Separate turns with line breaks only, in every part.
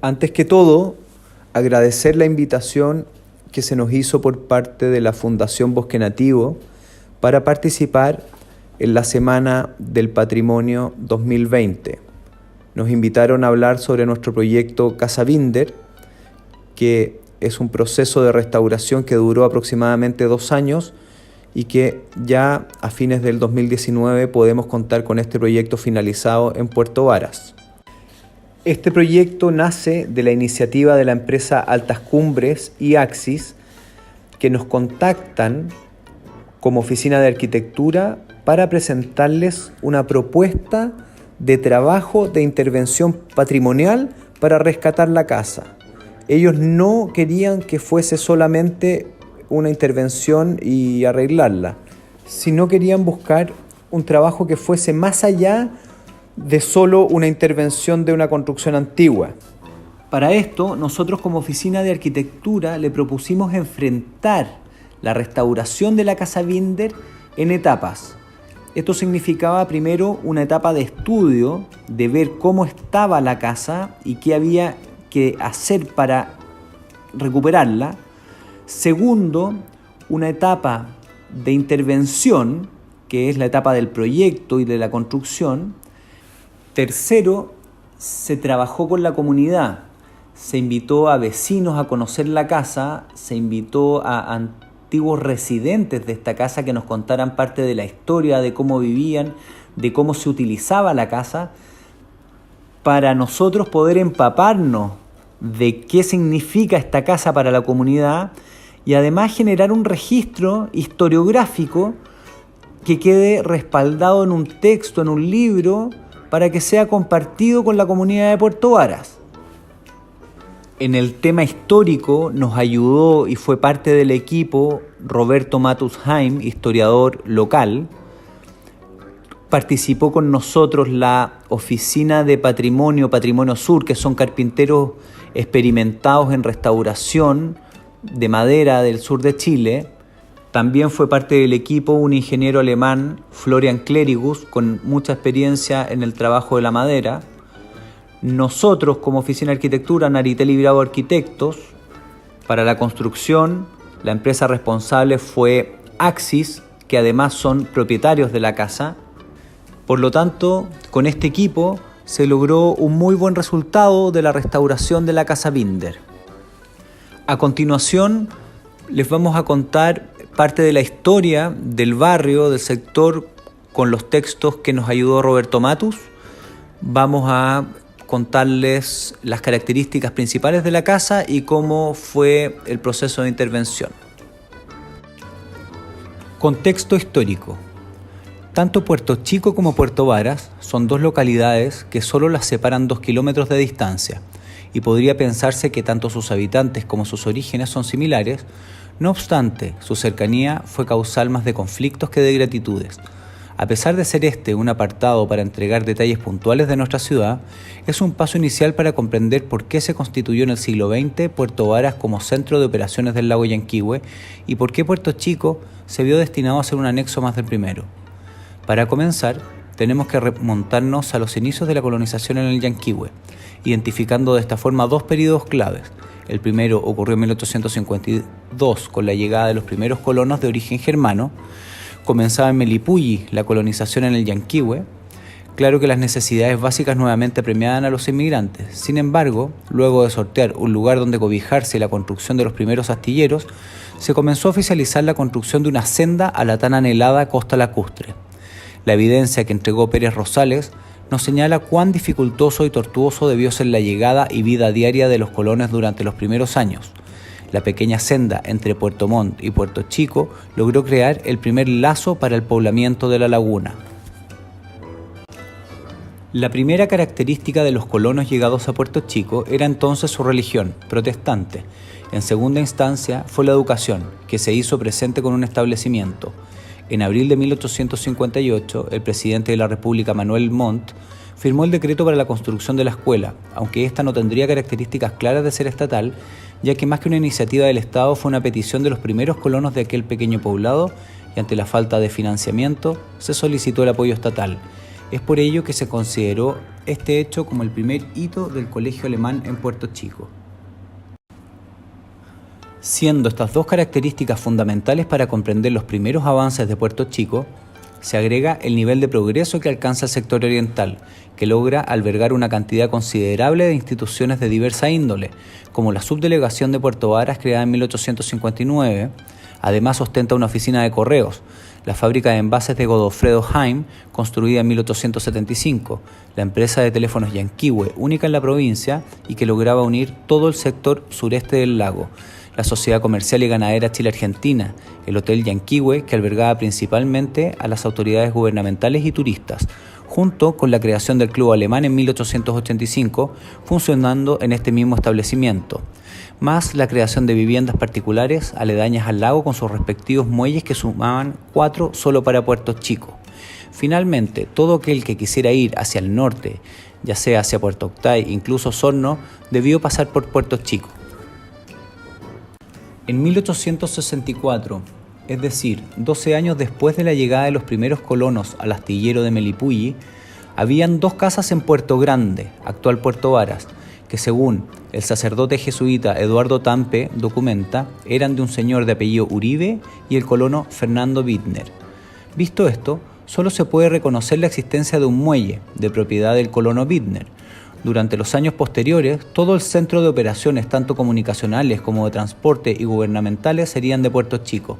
Antes que todo, agradecer la invitación que se nos hizo por parte de la Fundación Bosque Nativo para participar en la Semana del Patrimonio 2020. Nos invitaron a hablar sobre nuestro proyecto Casa Binder, que es un proceso de restauración que duró aproximadamente 2 años y que ya a fines del 2019 podemos contar con este proyecto finalizado en Puerto Varas. Este proyecto nace de la iniciativa de la empresa Altas Cumbres y Axis, que nos contactan como oficina de arquitectura para presentarles una propuesta de trabajo de intervención patrimonial para rescatar la casa. Ellos no querían que fuese solamente una intervención y arreglarla, sino querían buscar un trabajo que fuese más allá de solo una intervención de una construcción antigua. Para esto, nosotros como oficina de arquitectura le propusimos enfrentar la restauración de la Casa Binder en etapas. Esto significaba primero una etapa de estudio, de ver cómo estaba la casa y qué había que hacer para recuperarla. Segundo, una etapa de intervención, que es la etapa del proyecto y de la construcción. Tercero, se trabajó con la comunidad. Se invitó a vecinos a conocer la casa, se invitó a antiguos residentes de esta casa que nos contaran parte de la historia, de cómo vivían, de cómo se utilizaba la casa, para nosotros poder empaparnos de qué significa esta casa para la comunidad y además generar un registro historiográfico que quede respaldado en un texto, en un libro, para que sea compartido con la comunidad de Puerto Varas. En el tema histórico nos ayudó y fue parte del equipo Roberto Matusheim, historiador local. Participó con nosotros la Oficina de Patrimonio Sur, que son carpinteros experimentados en restauración de madera del sur de Chile. También fue parte del equipo un ingeniero alemán, Florian Klerigus, con mucha experiencia en el trabajo de la madera. Nosotros, como Oficina de Arquitectura, Naritel y Bravo Arquitectos. Para la construcción, la empresa responsable fue Axis, que además son propietarios de la casa. Por lo tanto, con este equipo se logró un muy buen resultado de la restauración de la Casa Binder. A continuación, les vamos a contar parte de la historia del barrio, del sector, con los textos que nos ayudó Roberto Matus. Vamos a contarles las características principales de la casa y cómo fue el proceso de intervención. Contexto histórico. Tanto Puerto Chico como Puerto Varas son 2 localidades que solo las separan 2 kilómetros de distancia, y podría pensarse que tanto sus habitantes como sus orígenes son similares. No obstante, su cercanía fue causal más de conflictos que de gratitudes. A pesar de ser este un apartado para entregar detalles puntuales de nuestra ciudad, es un paso inicial para comprender por qué se constituyó en el siglo XX Puerto Varas como centro de operaciones del lago Yanquihue y por qué Puerto Chico se vio destinado a ser un anexo más del primero. Para comenzar, tenemos que remontarnos a los inicios de la colonización en el Yanquihue, identificando de esta forma 2 periodos claves. El primero ocurrió en 1852 con la llegada de los primeros colonos de origen germano. Comenzaba en Melipulli la colonización en el Yanquihue. Claro que las necesidades básicas nuevamente premiaban a los inmigrantes. Sin embargo, luego de sortear un lugar donde cobijarse y la construcción de los primeros astilleros, se comenzó a oficializar la construcción de una senda a la tan anhelada Costa Lacustre. La evidencia que entregó Pérez Rosales nos señala cuán dificultoso y tortuoso debió ser la llegada y vida diaria de los colonos durante los primeros años. La pequeña senda entre Puerto Montt y Puerto Chico logró crear el primer lazo para el poblamiento de la laguna. La primera característica de los colonos llegados a Puerto Chico era entonces su religión, protestante. En segunda instancia fue la educación, que se hizo presente con un establecimiento. En abril de 1858, el presidente de la República, Manuel Montt, firmó el decreto para la construcción de la escuela, aunque esta no tendría características claras de ser estatal, ya que más que una iniciativa del Estado fue una petición de los primeros colonos de aquel pequeño poblado y ante la falta de financiamiento se solicitó el apoyo estatal.
Es por ello que se consideró este hecho como el primer hito del colegio alemán en Puerto Chico. Siendo estas dos características fundamentales para comprender los primeros avances de Puerto Chico, se agrega el nivel de progreso que alcanza el sector oriental, que logra albergar una cantidad considerable de instituciones de diversa índole, como la Subdelegación de Puerto Varas creada en 1859, además ostenta una oficina de correos, la fábrica de envases de Godofredo Heim, construida en 1875, la empresa de teléfonos Yanquihue, única en la provincia y que lograba unir todo el sector sureste del lago, la Sociedad Comercial y Ganadera Chile-Argentina, el Hotel Yanquihue, que albergaba principalmente a las autoridades gubernamentales y turistas, junto con la creación del Club Alemán en 1885, funcionando en este mismo establecimiento, más la creación de viviendas particulares aledañas al lago con sus respectivos muelles que sumaban 4 solo para Puerto Chico. Finalmente, todo aquel que quisiera ir hacia el norte, ya sea hacia Puerto Octay, incluso Osorno, debió pasar por Puerto Chico. En 1864, es decir, 12 años después de la llegada de los primeros colonos al astillero de Melipulli, habían 2 casas en Puerto Grande, actual Puerto Varas, que según el sacerdote jesuita Eduardo Tampe documenta, eran de un señor de apellido Uribe y el colono Fernando Bittner. Visto esto, solo se puede reconocer la existencia de un muelle, de propiedad del colono Bittner. Durante los años posteriores, todo el centro de operaciones, tanto comunicacionales como de transporte y gubernamentales, serían de Puerto Chico.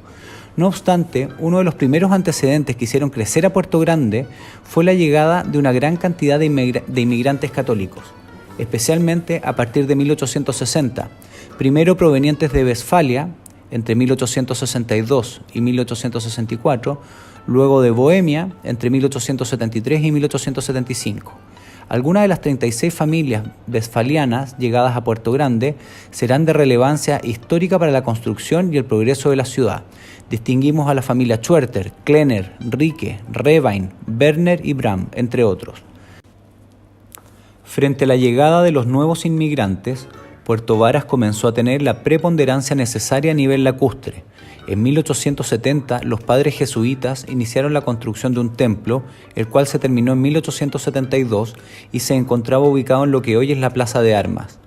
No obstante, uno de los primeros antecedentes que hicieron crecer a Puerto Grande fue la llegada de una gran cantidad de inmigrantes católicos, especialmente a partir de 1860, primero provenientes de Westfalia, entre 1862 y 1864, luego de Bohemia, entre 1873 y 1875. Algunas de las 36 familias westfalianas llegadas a Puerto Grande serán de relevancia histórica para la construcción y el progreso de la ciudad. Distinguimos a la familia Schwerter, Klenner, Ricke, Rewein, Werner y Bram, entre otros. Frente a la llegada de los nuevos inmigrantes, Puerto Varas comenzó a tener la preponderancia necesaria a nivel lacustre. En 1870, los padres jesuitas iniciaron la construcción de un templo, el cual se terminó en 1872 y se encontraba ubicado en lo que hoy es la Plaza de Armas.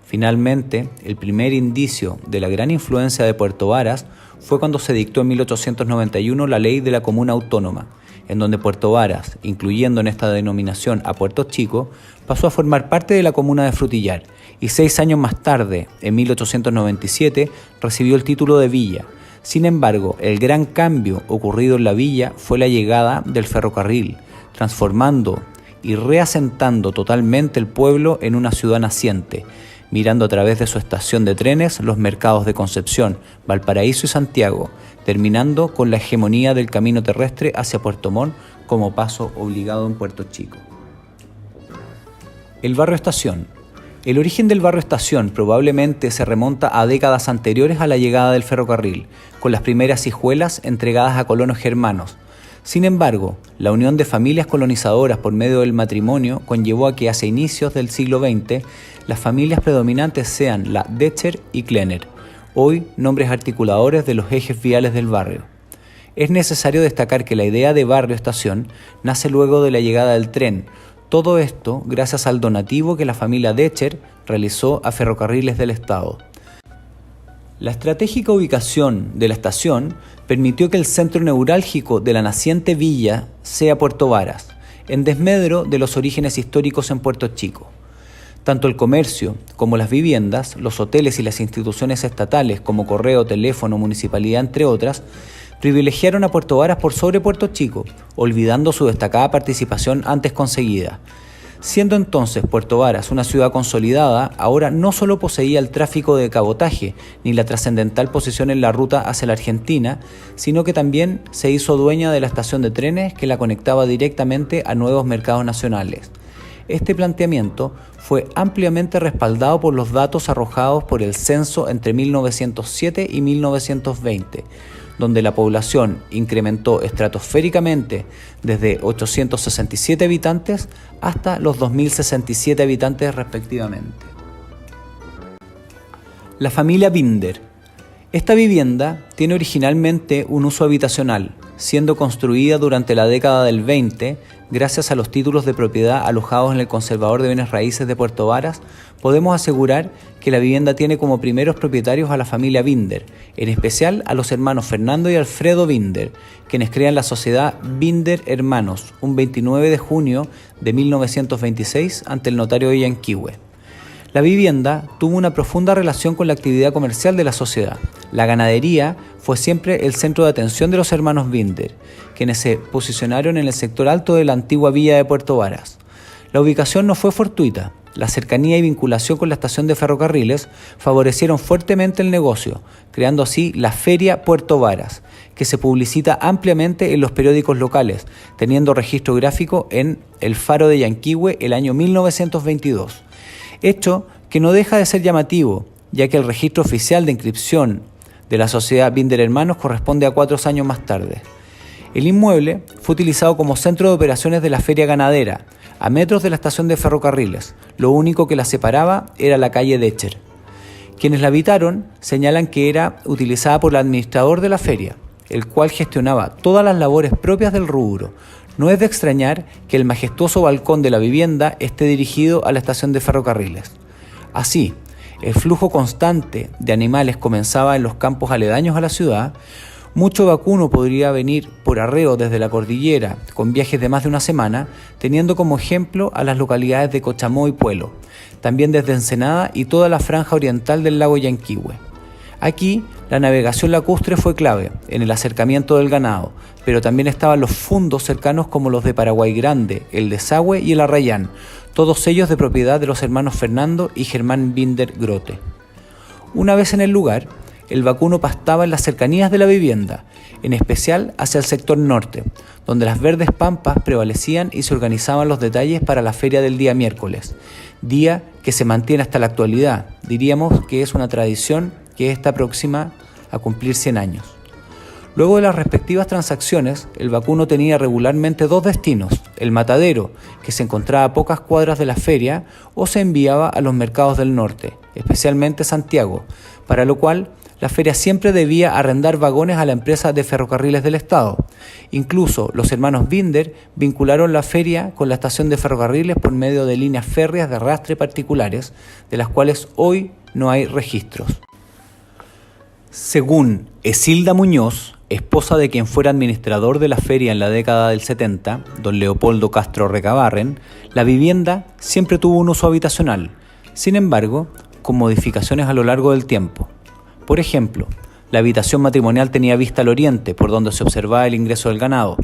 Finalmente, el primer indicio de la gran influencia de Puerto Varas fue cuando se dictó en 1891 la Ley de la Comuna Autónoma, en donde Puerto Varas, incluyendo en esta denominación a Puerto Chico, pasó a formar parte de la comuna de Frutillar y 6 años más tarde, en 1897, recibió el título de villa. Sin embargo, el gran cambio ocurrido en la villa fue la llegada del ferrocarril, transformando y reasentando totalmente el pueblo en una ciudad naciente, mirando a través de su estación de trenes los mercados de Concepción, Valparaíso y Santiago, terminando con la hegemonía del camino terrestre hacia Puerto Montt como paso obligado en Puerto Chico. El barrio Estación. El origen del barrio Estación probablemente se remonta a décadas anteriores a la llegada del ferrocarril, con las primeras hijuelas entregadas a colonos germanos. Sin embargo, la unión de familias colonizadoras por medio del matrimonio conllevó a que hacia inicios del siglo XX las familias predominantes sean la Decher y Klenner, hoy nombres articuladores de los ejes viales del barrio. Es necesario destacar que la idea de barrio-estación nace luego de la llegada del tren, todo esto gracias al donativo que la familia Decher realizó a Ferrocarriles del Estado. La estratégica ubicación de la estación permitió que el centro neurálgico de la naciente villa sea Puerto Varas, en desmedro de los orígenes históricos en Puerto Chico. Tanto el comercio como las viviendas, los hoteles y las instituciones estatales como correo, teléfono, municipalidad, entre otras, privilegiaron a Puerto Varas por sobre Puerto Chico, olvidando su destacada participación antes conseguida. Siendo entonces Puerto Varas una ciudad consolidada, ahora no solo poseía el tráfico de cabotaje ni la trascendental posición en la ruta hacia la Argentina, sino que también se hizo dueña de la estación de trenes que la conectaba directamente a nuevos mercados nacionales. Este planteamiento fue ampliamente respaldado por los datos arrojados por el censo entre 1907 y 1920, donde la población incrementó estratosféricamente desde 867 habitantes hasta los 2.067 habitantes respectivamente. La familia Binder. Esta vivienda tiene originalmente un uso habitacional, siendo construida durante la década del 20, gracias a los títulos de propiedad alojados en el Conservador de Bienes Raíces de Puerto Varas, podemos asegurar que la vivienda tiene como primeros propietarios a la familia Binder, en especial a los hermanos Fernando y Alfredo Binder, quienes crean la sociedad Binder Hermanos, un 29 de junio de 1926 ante el notario de Yanquihue. La vivienda tuvo una profunda relación con la actividad comercial de la sociedad. La ganadería fue siempre el centro de atención de los hermanos Binder, quienes se posicionaron en el sector alto de la antigua villa de Puerto Varas. La ubicación no fue fortuita. La cercanía y vinculación con la estación de ferrocarriles favorecieron fuertemente el negocio, creando así la Feria Puerto Varas, que se publicita ampliamente en los periódicos locales, teniendo registro gráfico en El Faro de Yanquihue el año 1922. Hecho que no deja de ser llamativo, ya que el registro oficial de inscripción de la sociedad Binder Hermanos corresponde a 4 años más tarde. El inmueble fue utilizado como centro de operaciones de la feria ganadera, a metros de la estación de ferrocarriles. Lo único que la separaba era la calle Decher. Quienes la habitaron señalan que era utilizada por el administrador de la feria, el cual gestionaba todas las labores propias del rubro. No es de extrañar que el majestuoso balcón de la vivienda esté dirigido a la estación de ferrocarriles. Así, el flujo constante de animales comenzaba en los campos aledaños a la ciudad. Mucho vacuno podría venir por arreo desde la cordillera, con viajes de más de una semana, teniendo como ejemplo a las localidades de Cochamó y Puelo, también desde Ensenada y toda la franja oriental del lago Yanquihue. Aquí, la navegación lacustre fue clave en el acercamiento del ganado, pero también estaban los fundos cercanos como los de Paraguay Grande, el Desagüe y el Arrayán, todos ellos de propiedad de los hermanos Fernando y Germán Binder Grote. Una vez en el lugar, el vacuno pastaba en las cercanías de la vivienda, en especial hacia el sector norte, donde las verdes pampas prevalecían y se organizaban los detalles para la feria del día miércoles, día que se mantiene hasta la actualidad. Diríamos que es una tradición que está próxima a cumplir 100 años. Luego de las respectivas transacciones, el vacuno tenía regularmente 2 destinos: el matadero, que se encontraba a pocas cuadras de la feria, o se enviaba a los mercados del norte, especialmente Santiago, para lo cual la feria siempre debía arrendar vagones a la empresa de ferrocarriles del Estado. Incluso los hermanos Binder vincularon la feria con la estación de ferrocarriles por medio de líneas férreas de arrastre particulares, de las cuales hoy no hay registros. Según Esilda Muñoz, esposa de quien fuera administrador de la feria en la década del 70, don Leopoldo Castro Recabarren, la vivienda siempre tuvo un uso habitacional, sin embargo, con modificaciones a lo largo del tiempo. Por ejemplo, la habitación matrimonial tenía vista al oriente, por donde se observaba el ingreso del ganado.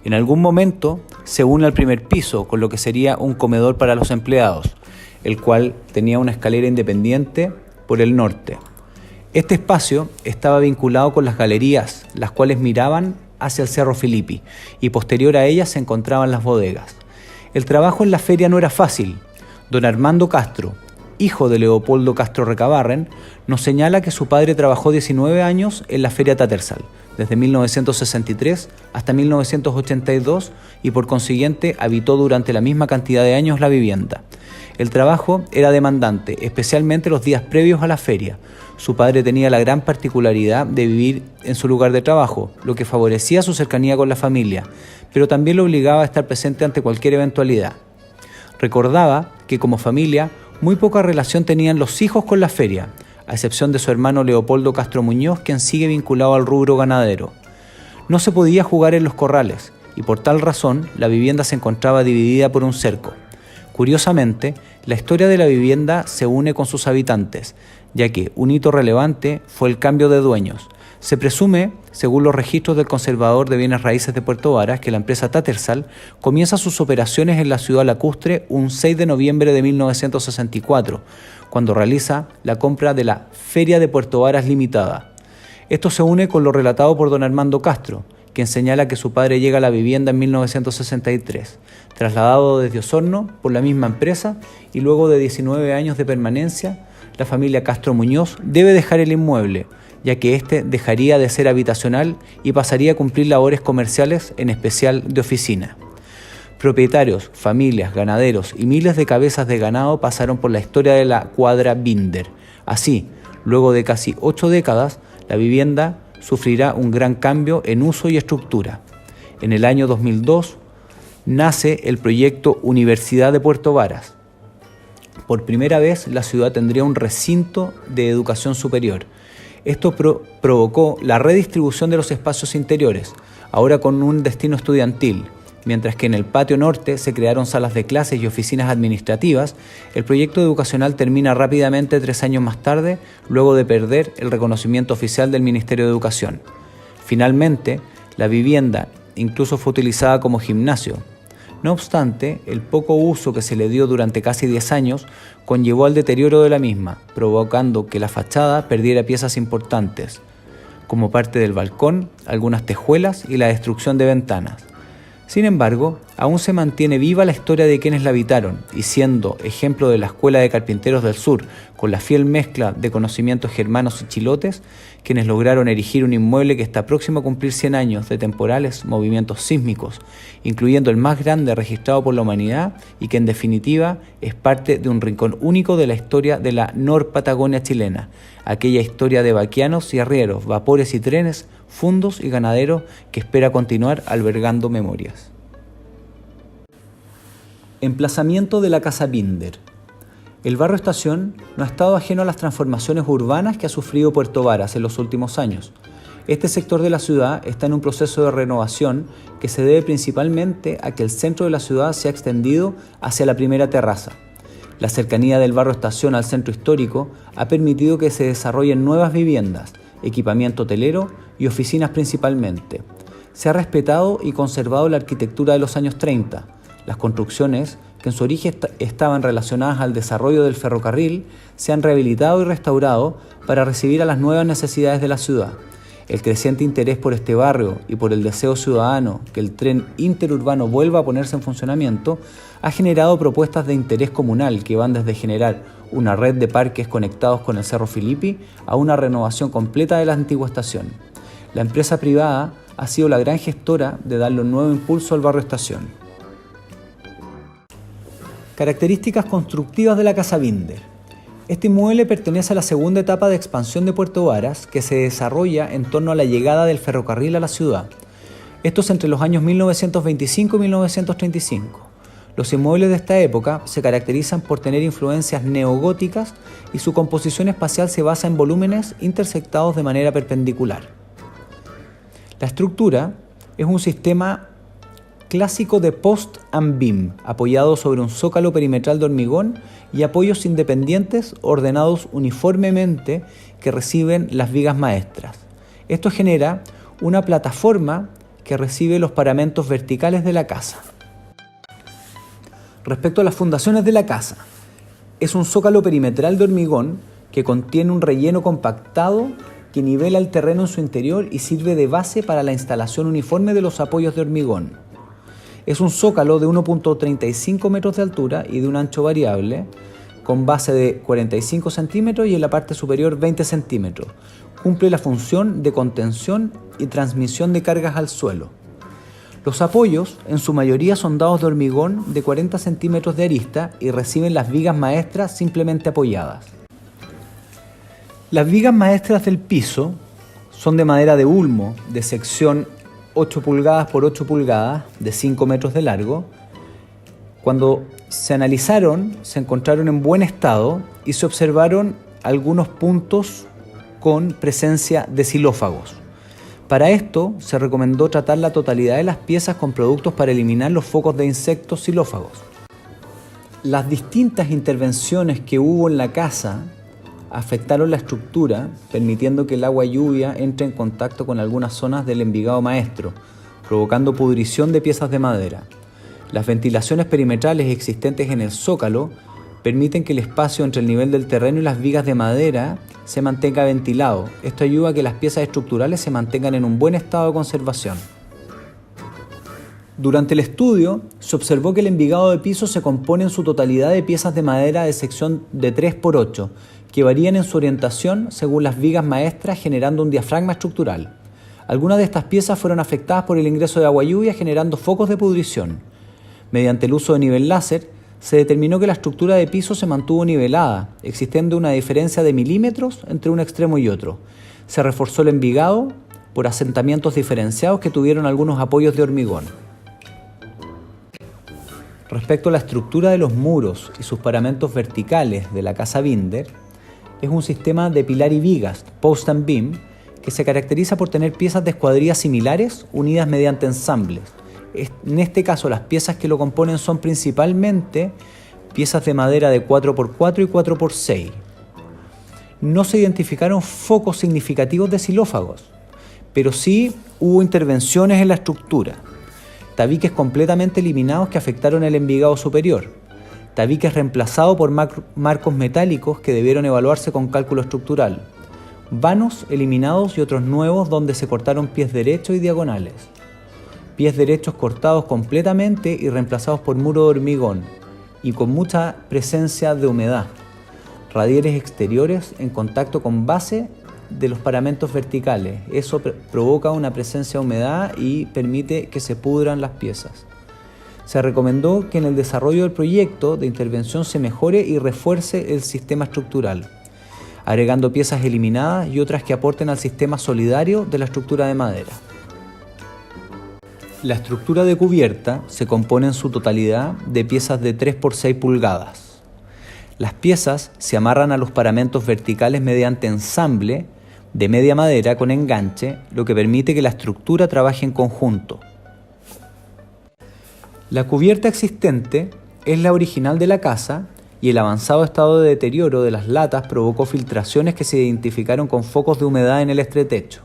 En algún momento se une al primer piso, con lo que sería un comedor para los empleados, el cual tenía una escalera independiente por el norte. Este espacio estaba vinculado con las galerías, las cuales miraban hacia el Cerro Filippi, y posterior a ellas se encontraban las bodegas. El trabajo en la feria no era fácil. Don Armando Castro, hijo de Leopoldo Castro Recabarren, nos señala que su padre trabajó 19 años en la feria Tattersall, desde 1963 hasta 1982, y por consiguiente habitó durante la misma cantidad de años la vivienda. El trabajo era demandante, especialmente los días previos a la feria. Su padre tenía la gran particularidad de vivir en su lugar de trabajo, lo que favorecía su cercanía con la familia, pero también lo obligaba a estar presente ante cualquier eventualidad. Recordaba que como familia muy poca relación tenían los hijos con la feria, a excepción de su hermano Leopoldo Castro Muñoz, quien sigue vinculado al rubro ganadero. No se podía jugar en los corrales, y por tal razón la vivienda se encontraba dividida por un cerco. Curiosamente, la historia de la vivienda se une con sus habitantes, ya que un hito relevante fue el cambio de dueños. Se presume, según los registros del Conservador de Bienes Raíces de Puerto Varas, que la empresa Tattersall comienza sus operaciones en la ciudad lacustre un 6 de noviembre de 1964, cuando realiza la compra de la Feria de Puerto Varas Limitada. Esto se une con lo relatado por don Armando Castro, quien señala que su padre llega a la vivienda en 1963, trasladado desde Osorno por la misma empresa, y luego de 19 años de permanencia, la familia Castro Muñoz debe dejar el inmueble, ya que éste dejaría de ser habitacional y pasaría a cumplir labores comerciales, en especial de oficina. Propietarios, familias, ganaderos y miles de cabezas de ganado pasaron por la historia de la cuadra Binder. Así, luego de casi 8 décadas, la vivienda sufrirá un gran cambio en uso y estructura. En el año 2002 nace el proyecto Universidad de Puerto Varas. Por primera vez, la ciudad tendría un recinto de educación superior. Esto provocó la redistribución de los espacios interiores, ahora con un destino estudiantil. Mientras que en el patio norte se crearon salas de clases y oficinas administrativas, el proyecto educacional termina rápidamente 3 años más tarde, luego de perder el reconocimiento oficial del Ministerio de Educación. Finalmente, la vivienda incluso fue utilizada como gimnasio. No obstante, el poco uso que se le dio durante casi 10 años conllevó al deterioro de la misma, provocando que la fachada perdiera piezas importantes, como parte del balcón, algunas tejuelas y la destrucción de ventanas. Sin embargo, aún se mantiene viva la historia de quienes la habitaron y siendo ejemplo de la Escuela de Carpinteros del Sur, con la fiel mezcla de conocimientos germanos y chilotes, quienes lograron erigir un inmueble que está próximo a cumplir 100 años de temporales movimientos sísmicos, incluyendo el más grande registrado por la humanidad y que en definitiva es parte de un rincón único de la historia de la Nor-Patagonia chilena, aquella historia de vaquianos y arrieros, vapores y trenes, fundos y ganaderos que espera continuar albergando memorias. Emplazamiento de la Casa Binder. El barrio Estación no ha estado ajeno a las transformaciones urbanas que ha sufrido Puerto Varas en los últimos años. Este sector de la ciudad está en un proceso de renovación que se debe principalmente a que el centro de la ciudad se ha extendido hacia la primera terraza. La cercanía del barrio Estación al centro histórico ha permitido que se desarrollen nuevas viviendas, equipamiento hotelero y oficinas principalmente. Se ha respetado y conservado la arquitectura de los años 30. Las construcciones, que en su origen estaban relacionadas al desarrollo del ferrocarril, se han rehabilitado y restaurado para recibir a las nuevas necesidades de la ciudad. El creciente interés por este barrio y por el deseo ciudadano que el tren interurbano vuelva a ponerse en funcionamiento ha generado propuestas de interés comunal que van desde generar una red de parques conectados con el Cerro Filippi a una renovación completa de la antigua estación. La empresa privada ha sido la gran gestora de darle un nuevo impulso al barrio Estación. Características constructivas de la Casa Binder. Este inmueble pertenece a la segunda etapa de expansión de Puerto Varas, que se desarrolla en torno a la llegada del ferrocarril a la ciudad. Esto es entre los años 1925 y 1935. Los inmuebles de esta época se caracterizan por tener influencias neogóticas y su composición espacial se basa en volúmenes intersectados de manera perpendicular. La estructura es un sistema clásico de post and beam, apoyado sobre un zócalo perimetral de hormigón y apoyos independientes ordenados uniformemente que reciben las vigas maestras. Esto genera una plataforma que recibe los paramentos verticales de la casa. Respecto a las fundaciones de la casa, es un zócalo perimetral de hormigón que contiene un relleno compactado que nivela el terreno en su interior y sirve de base para la instalación uniforme de los apoyos de hormigón. Es un zócalo de 1.35 metros de altura y de un ancho variable, con base de 45 centímetros y en la parte superior 20 centímetros. Cumple la función de contención y transmisión de cargas al suelo. Los apoyos, en su mayoría, son dados de hormigón de 40 centímetros de arista y reciben las vigas maestras simplemente apoyadas. Las vigas maestras del piso son de madera de ulmo, de sección 8 pulgadas por 8 pulgadas, de 5 metros de largo. Cuando se analizaron, se encontraron en buen estado y se observaron algunos puntos con presencia de xilófagos. Para esto, se recomendó tratar la totalidad de las piezas con productos para eliminar los focos de insectos xilófagos. Las distintas intervenciones que hubo en la casa afectaron la estructura, permitiendo que el agua lluvia entre en contacto con algunas zonas del envigado maestro, provocando pudrición de piezas de madera. Las ventilaciones perimetrales existentes en el zócalo permiten que el espacio entre el nivel del terreno y las vigas de madera se mantenga ventilado. Esto ayuda a que las piezas estructurales se mantengan en un buen estado de conservación. Durante el estudio, se observó que el envigado de piso se compone en su totalidad de piezas de madera de sección de 3x8, que varían en su orientación según las vigas maestras, generando un diafragma estructural. Algunas de estas piezas fueron afectadas por el ingreso de agua lluvia, generando focos de pudrición. Mediante el uso de nivel láser, se determinó que la estructura de piso se mantuvo nivelada, existiendo una diferencia de milímetros entre un extremo y otro. Se reforzó el envigado por asentamientos diferenciados que tuvieron algunos apoyos de hormigón. Respecto a la estructura de los muros y sus paramentos verticales de la casa Binder, es un sistema de pilar y vigas, post and beam, que se caracteriza por tener piezas de escuadrilla similares unidas mediante ensambles. En este caso, las piezas que lo componen son principalmente piezas de madera de 4x4 y 4x6. No se identificaron focos significativos de xilófagos, pero sí hubo intervenciones en la estructura. Tabiques completamente eliminados que afectaron el envigado superior. Tabiques reemplazados por marcos metálicos que debieron evaluarse con cálculo estructural. Vanos eliminados y otros nuevos donde se cortaron pies derechos y diagonales. Pies derechos cortados completamente y reemplazados por muro de hormigón y con mucha presencia de humedad. Radieres exteriores en contacto con base de los paramentos verticales. Eso provoca una presencia de humedad y permite que se pudran las piezas. Se recomendó que en el desarrollo del proyecto de intervención se mejore y refuerce el sistema estructural, agregando piezas eliminadas y otras que aporten al sistema solidario de la estructura de madera. La estructura de cubierta se compone en su totalidad de piezas de 3 por 6 pulgadas. Las piezas se amarran a los paramentos verticales mediante ensamble de media madera con enganche, lo que permite que la estructura trabaje en conjunto. La cubierta existente es la original de la casa y el avanzado estado de deterioro de las latas provocó filtraciones que se identificaron con focos de humedad en el estretecho.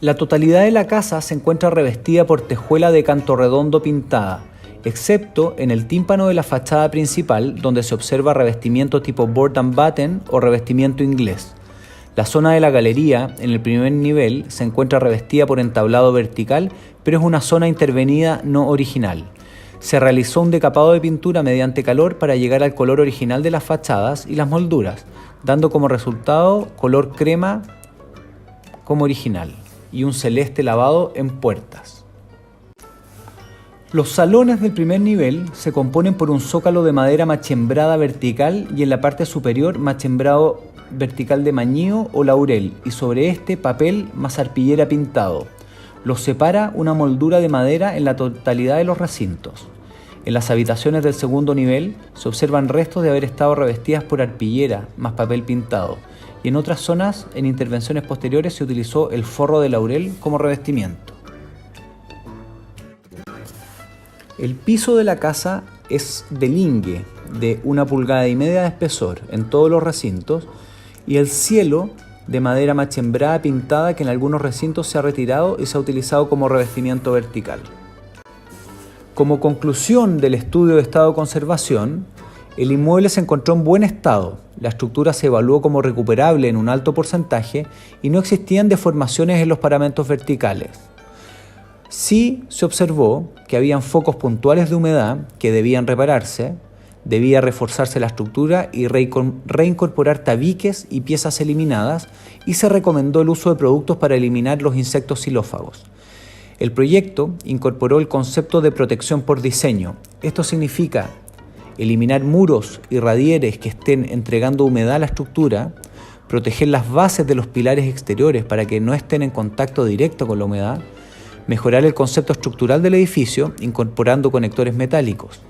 La totalidad de la casa se encuentra revestida por tejuela de canto redondo pintada, excepto en el tímpano de la fachada principal, donde se observa revestimiento tipo board and batten o revestimiento inglés. La zona de la galería, en el primer nivel, se encuentra revestida por entablado vertical, pero es una zona intervenida no original. Se realizó un decapado de pintura mediante calor para llegar al color original de las fachadas y las molduras, dando como resultado color crema como original y un celeste lavado en puertas. Los salones del primer nivel se componen por un zócalo de madera machembrada vertical y en la parte superior machembrado vertical de mañío o laurel y sobre este papel más arpillera pintado. Los separa una moldura de madera en la totalidad de los recintos. En las habitaciones del segundo nivel se observan restos de haber estado revestidas por arpillera más papel pintado y en otras zonas en intervenciones posteriores se utilizó el forro de laurel como revestimiento. El piso de la casa es de lingue de 1,5 pulgadas de espesor en todos los recintos y el cielo de madera machembrada pintada que en algunos recintos se ha retirado y se ha utilizado como revestimiento vertical. Como conclusión del estudio de estado de conservación, el inmueble se encontró en buen estado, la estructura se evaluó como recuperable en un alto porcentaje y no existían deformaciones en los paramentos verticales. Sí se observó que habían focos puntuales de humedad que debían repararse, debía reforzarse la estructura y reincorporar tabiques y piezas eliminadas y se recomendó el uso de productos para eliminar los insectos xilófagos. El proyecto incorporó el concepto de protección por diseño. Esto significa eliminar muros y radieres que estén entregando humedad a la estructura, proteger las bases de los pilares exteriores para que no estén en contacto directo con la humedad, mejorar el concepto estructural del edificio incorporando conectores metálicos,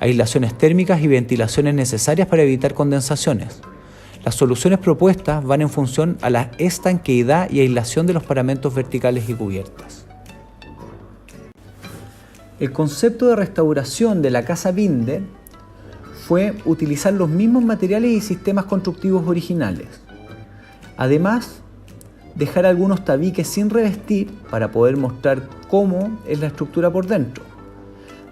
aislaciones térmicas y ventilaciones necesarias para evitar condensaciones. Las soluciones propuestas van en función a la estanqueidad y aislación de los paramentos verticales y cubiertas. El concepto de restauración de la casa Binder fue utilizar los mismos materiales y sistemas constructivos originales. Además, dejar algunos tabiques sin revestir para poder mostrar cómo es la estructura por dentro.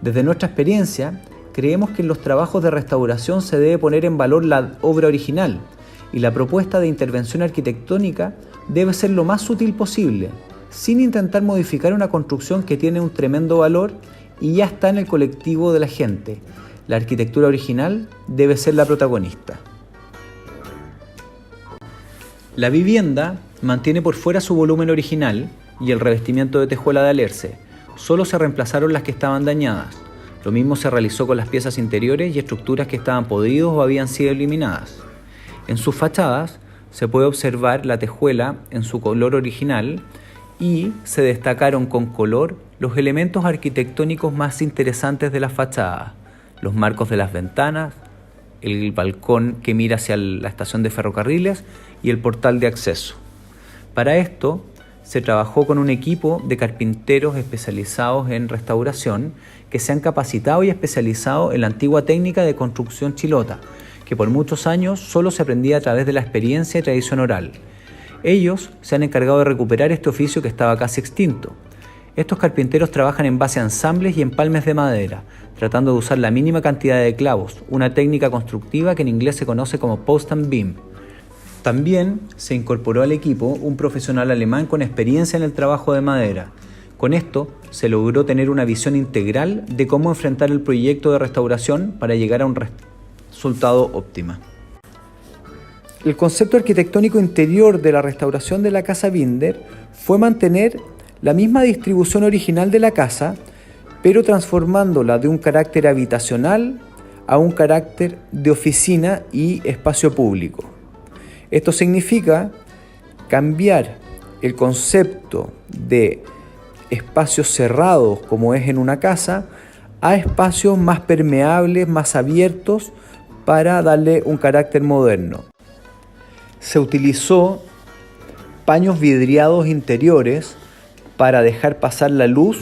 Desde nuestra experiencia, creemos que en los trabajos de restauración se debe poner en valor la obra original y la propuesta de intervención arquitectónica debe ser lo más sutil posible, sin intentar modificar una construcción que tiene un tremendo valor y ya está en el colectivo de la gente. La arquitectura original debe ser la protagonista. La vivienda mantiene por fuera su volumen original y el revestimiento de tejuela de alerce. Solo se reemplazaron las que estaban dañadas. Lo mismo se realizó con las piezas interiores y estructuras que estaban podridos o habían sido eliminadas. En sus fachadas, se puede observar la tejuela en su color original y se destacaron con color los elementos arquitectónicos más interesantes de la fachada, los marcos de las ventanas, el balcón que mira hacia la estación de ferrocarriles y el portal de acceso. Para esto se trabajó con un equipo de carpinteros especializados en restauración que se han capacitado y especializado en la antigua técnica de construcción chilota, que por muchos años solo se aprendía a través de la experiencia y tradición oral. Ellos se han encargado de recuperar este oficio que estaba casi extinto. Estos carpinteros trabajan en base a ensambles y empalmes de madera, tratando de usar la mínima cantidad de clavos, una técnica constructiva que en inglés se conoce como post and beam. También se incorporó al equipo un profesional alemán con experiencia en el trabajo de madera. Con esto se logró tener una visión integral de cómo enfrentar el proyecto de restauración para llegar a un resultado óptimo.
El concepto arquitectónico interior de la restauración de la Casa Binder fue mantener la misma distribución original de la casa, pero transformándola de un carácter habitacional a un carácter de oficina y espacio público. Esto significa cambiar el concepto de espacios cerrados, como es en una casa, a espacios más permeables, más abiertos, para darle un carácter moderno. Se utilizó paños vidriados interiores para dejar pasar la luz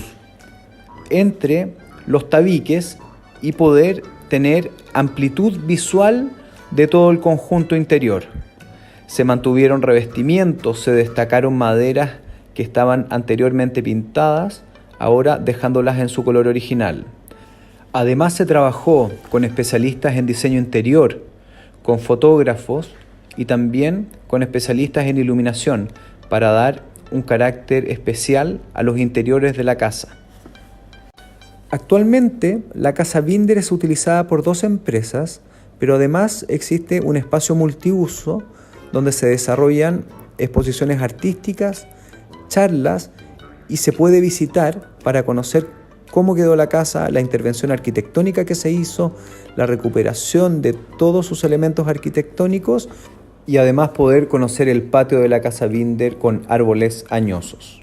entre los tabiques y poder tener amplitud visual de todo el conjunto interior. Se mantuvieron revestimientos, se destacaron maderas que estaban anteriormente pintadas, ahora dejándolas en su color original. Además se trabajó con especialistas en diseño interior, con fotógrafos y también con especialistas en iluminación para dar un carácter especial a los interiores de la casa. Actualmente la Casa Binder es utilizada por 2 empresas, pero además existe un espacio multiuso donde se desarrollan exposiciones artísticas, charlas y se puede visitar para conocer cómo quedó la casa, la intervención arquitectónica que se hizo, la recuperación de todos sus elementos arquitectónicos y además poder conocer el patio de la Casa Binder con árboles añosos.